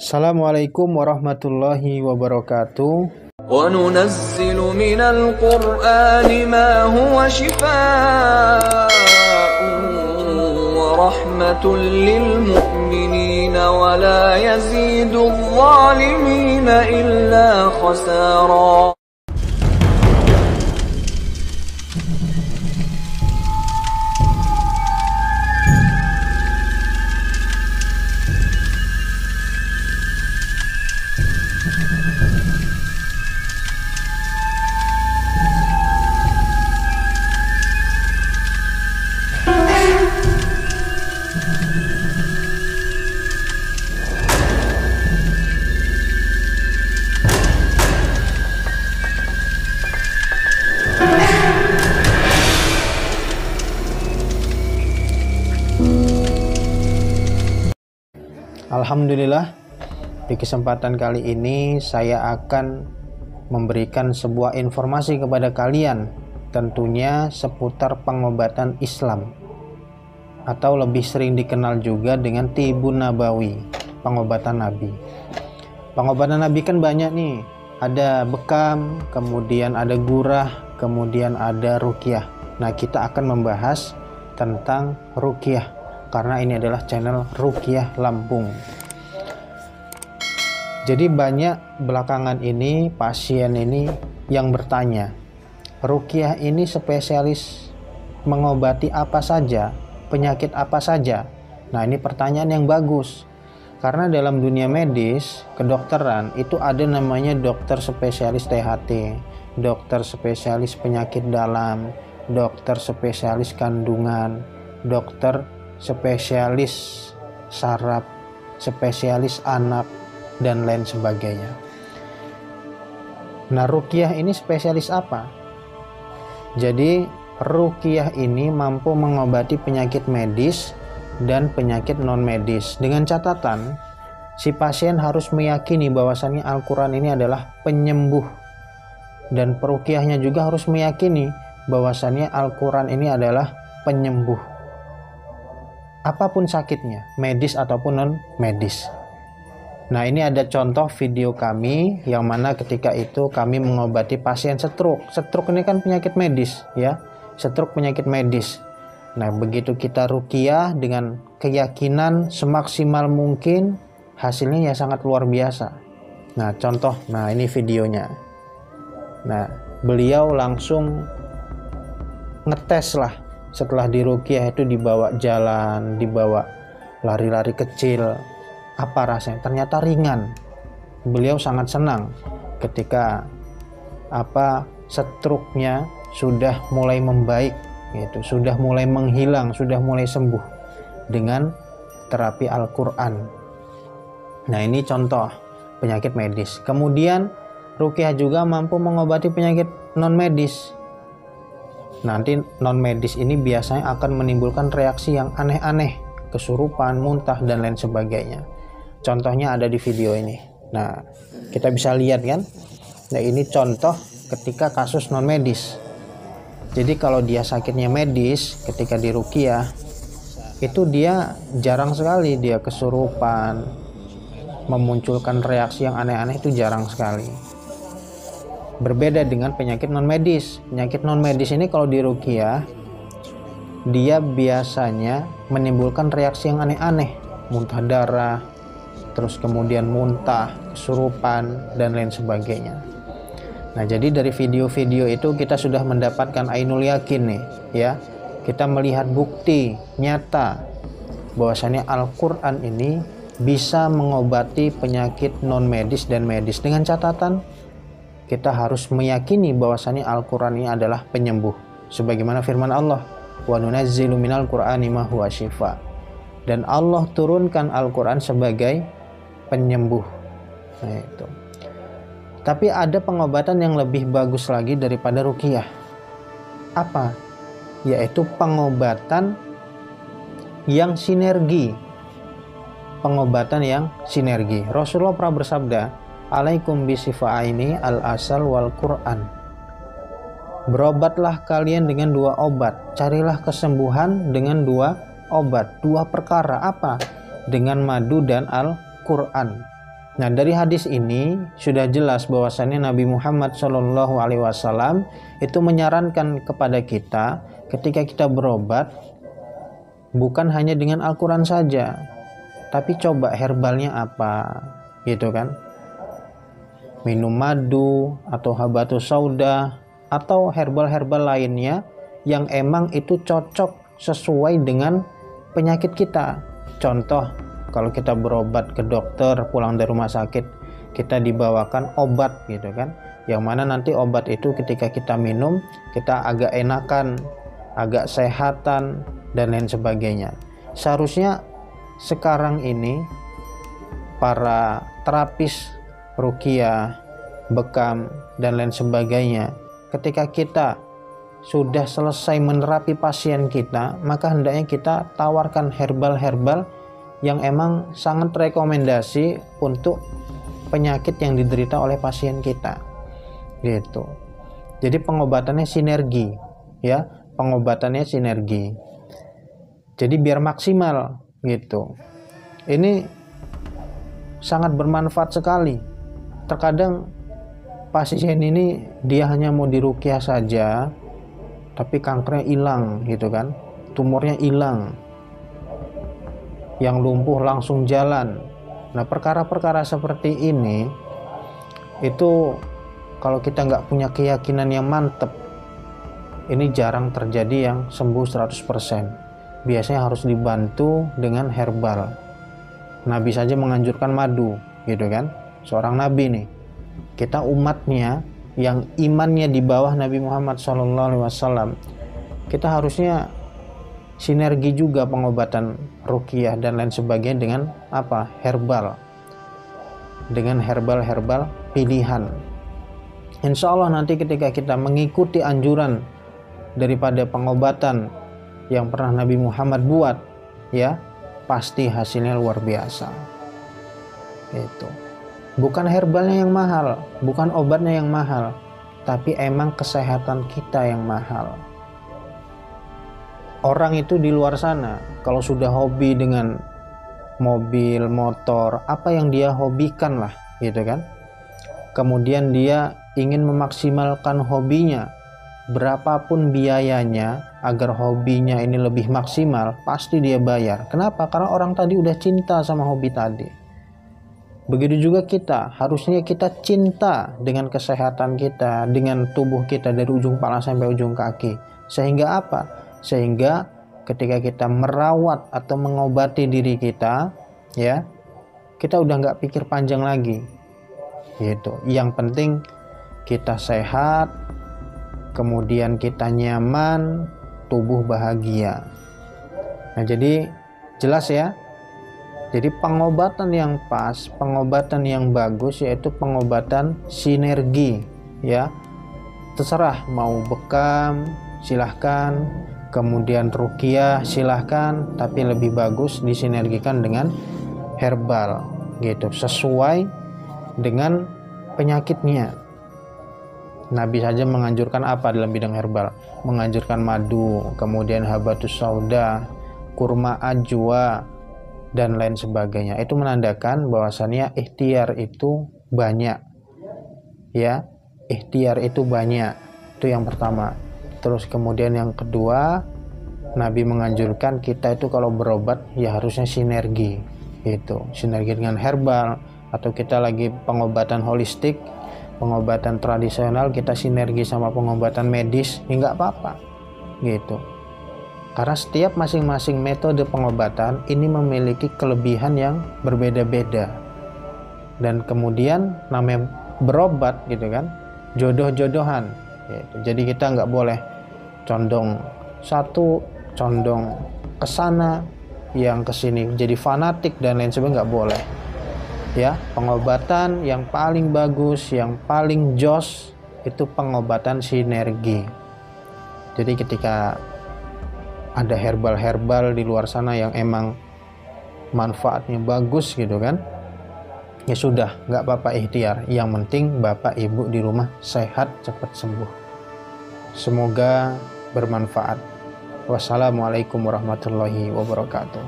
Assalamualaikum warahmatullahi wabarakatuh. وَنُنَزِّلُ مِنَ الْقُرْآنِ مَا هُوَ شِفَاءٌ وَرَحْمَةٌ لِّلْمُؤْمِنِينَ وَلَا يَزِيدُ الظَّالِمِينَ إِلَّا خَسَارًا. Alhamdulillah, di kesempatan kali ini saya akan memberikan sebuah informasi kepada kalian, tentunya seputar pengobatan Islam atau lebih sering dikenal juga dengan Tibun Nabawi, pengobatan Nabi. Pengobatan Nabi kan banyak nih, ada bekam, kemudian ada gurah, kemudian ada ruqyah. Nah, kita akan membahas tentang ruqyah karena ini adalah channel Ruqyah Lampung. Jadi banyak belakangan ini pasien ini yang bertanya, ruqyah ini spesialis mengobati apa saja, penyakit apa saja? Nah, ini pertanyaan yang bagus. Karena dalam dunia medis, kedokteran itu ada namanya dokter spesialis THT, dokter spesialis penyakit dalam, dokter spesialis kandungan, dokter spesialis saraf, spesialis anak, dan lain sebagainya. Nah, ruqyah ini spesialis apa? Jadi, ruqyah ini mampu mengobati penyakit medis dan penyakit non-medis. Dengan catatan, si pasien harus meyakini bahwasannya Al-Quran ini adalah penyembuh. Dan peruqyahnya juga harus meyakini bahwasannya Al-Quran ini adalah penyembuh. Apapun sakitnya, medis ataupun non-medis. Nah, ini ada contoh video kami yang mana ketika itu kami mengobati pasien stroke. Stroke ini kan penyakit medis, ya. Stroke penyakit medis. Nah, begitu kita ruqyah dengan keyakinan semaksimal mungkin, hasilnya ya sangat luar biasa. Nah, contoh, nah ini videonya. Nah, beliau langsung ngetes lah. Setelah diruqyah itu dibawa jalan, dibawa lari-lari kecil. Apa rasanya? Ternyata ringan. Beliau sangat senang ketika stroke-nya sudah mulai membaik, gitu, sudah mulai menghilang, sudah mulai sembuh dengan terapi Al-Quran. Nah, ini contoh penyakit medis. Kemudian ruqyah juga mampu mengobati penyakit non-medis. Nanti non-medis ini biasanya akan menimbulkan reaksi yang aneh-aneh, kesurupan, muntah, dan lain sebagainya. Contohnya ada di video ini. Nah, kita bisa lihat kan. Nah, ini contoh ketika kasus non-medis. Jadi kalau dia sakitnya medis, ketika di ruqyah, itu dia jarang sekali dia kesurupan, memunculkan reaksi yang aneh-aneh, itu jarang sekali. Berbeda dengan penyakit non-medis. Penyakit non-medis ini kalau di ruqyah, dia biasanya menimbulkan reaksi yang aneh-aneh, muntah darah, terus kemudian muntah, kesurupan, dan lain sebagainya. Nah, jadi dari video-video itu kita sudah mendapatkan ainul yakin nih, ya. Kita melihat bukti nyata bahwasannya Al-Quran ini bisa mengobati penyakit non-medis dan medis. Dengan catatan, kita harus meyakini bahwasannya Al-Quran ini adalah penyembuh. Sebagaimana firman Allah, wa nunazzilu minal qur'ani ma huwa shifa. Dan Allah turunkan Al-Quran sebagai penyembuh. Nah, itu. Tapi ada pengobatan yang lebih bagus lagi daripada ruqyah. Apa? Yaitu pengobatan yang sinergi. Pengobatan yang sinergi. Rasulullah pernah bersabda, alaikum bisifa'aini al-asal wal Qur'an. Berobatlah kalian dengan dua obat. Carilah kesembuhan dengan dua obat. Dua perkara apa? Dengan madu dan Al-Quran. Nah, dari hadis ini sudah jelas bahwasannya Nabi Muhammad SAW itu menyarankan kepada kita ketika kita berobat bukan hanya dengan Al-Quran saja, tapi coba herbalnya apa, gitu kan? Minum madu atau habatus sauda atau herbal-herbal lainnya yang emang itu cocok sesuai dengan penyakit kita. Contoh, kalau kita berobat ke dokter, pulang dari rumah sakit, kita dibawakan obat gitu kan, yang mana nanti obat itu ketika kita minum, kita agak enakan, agak sehatan, dan lain sebagainya. Seharusnya sekarang ini para terapis ruqyah, bekam, dan lain sebagainya, ketika kita sudah selesai menerapi pasien kita, maka hendaknya kita tawarkan herbal-herbal yang emang sangat rekomendasi untuk penyakit yang diderita oleh pasien kita, gitu. Jadi pengobatannya sinergi, ya, pengobatannya sinergi. Jadi biar maksimal, gitu. Ini sangat bermanfaat sekali. Terkadang pasien ini dia hanya mau diruqyah saja, tapi kankernya hilang, gitu kan, tumornya hilang, yang lumpuh langsung jalan. Nah, perkara-perkara seperti ini itu kalau kita nggak punya keyakinan yang mantep, ini jarang terjadi yang sembuh 100%. Biasanya harus dibantu dengan herbal. Nabi saja menganjurkan madu, gitu kan, seorang nabi nih. Kita umatnya yang imannya di bawah Nabi Muhammad SAW, kita harusnya sinergi juga pengobatan ruqyah dan lain sebagainya dengan apa? Herbal. Dengan herbal-herbal pilihan. Insya Allah nanti ketika kita mengikuti anjuran daripada pengobatan yang pernah Nabi Muhammad buat, ya, pasti hasilnya luar biasa. Itu. Bukan herbalnya yang mahal, bukan obatnya yang mahal, tapi emang kesehatan kita yang mahal. Orang itu di luar sana, kalau sudah hobi dengan mobil, motor, apa yang dia hobikan lah, gitu kan. Kemudian dia ingin memaksimalkan hobinya, berapapun biayanya agar hobinya ini lebih maksimal, pasti dia bayar. Kenapa? Karena orang tadi udah cinta sama hobi tadi. Begitu juga kita, harusnya kita cinta dengan kesehatan kita, dengan tubuh kita dari ujung kepala sampai ujung kaki. Sehingga apa? Sehingga ketika kita merawat atau mengobati diri kita, ya, kita udah nggak pikir panjang lagi, gitu. Yang penting kita sehat, kemudian kita nyaman, tubuh bahagia. Nah, jadi jelas ya. Jadi pengobatan yang pas, pengobatan yang bagus yaitu pengobatan sinergi, ya. Terserah mau bekam, silahkan, kemudian ruqyah silahkan, tapi lebih bagus disinergikan dengan herbal, gitu, sesuai dengan penyakitnya. Nabi saja menganjurkan apa dalam bidang herbal? Menganjurkan madu, kemudian habatus sauda, kurma ajwa, dan lain sebagainya. Itu menandakan bahwasannya ikhtiar itu banyak, ya, ikhtiar itu banyak. Itu yang pertama. Terus kemudian yang kedua, Nabi menganjurkan kita itu kalau berobat ya harusnya sinergi, itu sinergi dengan herbal, atau kita lagi pengobatan holistik, pengobatan tradisional, kita sinergi sama pengobatan medis, ya nggak apa-apa, gitu. Karena setiap masing-masing metode pengobatan ini memiliki kelebihan yang berbeda-beda. Dan kemudian namanya berobat, gitu kan, jodoh-jodohan, gitu. Jadi kita nggak boleh condong satu, condong ke sana, yang ke sini jadi fanatik dan lain sebagainya, nggak boleh. Ya, pengobatan yang paling bagus, yang paling jos itu pengobatan sinergi. Jadi ketika ada herbal-herbal di luar sana yang emang manfaatnya bagus, gitu kan, ya sudah, nggak apa-apa ikhtiar. Yang penting bapak ibu di rumah sehat, cepat sembuh. Semoga bermanfaat. Wassalamualaikum warahmatullahi wabarakatuh.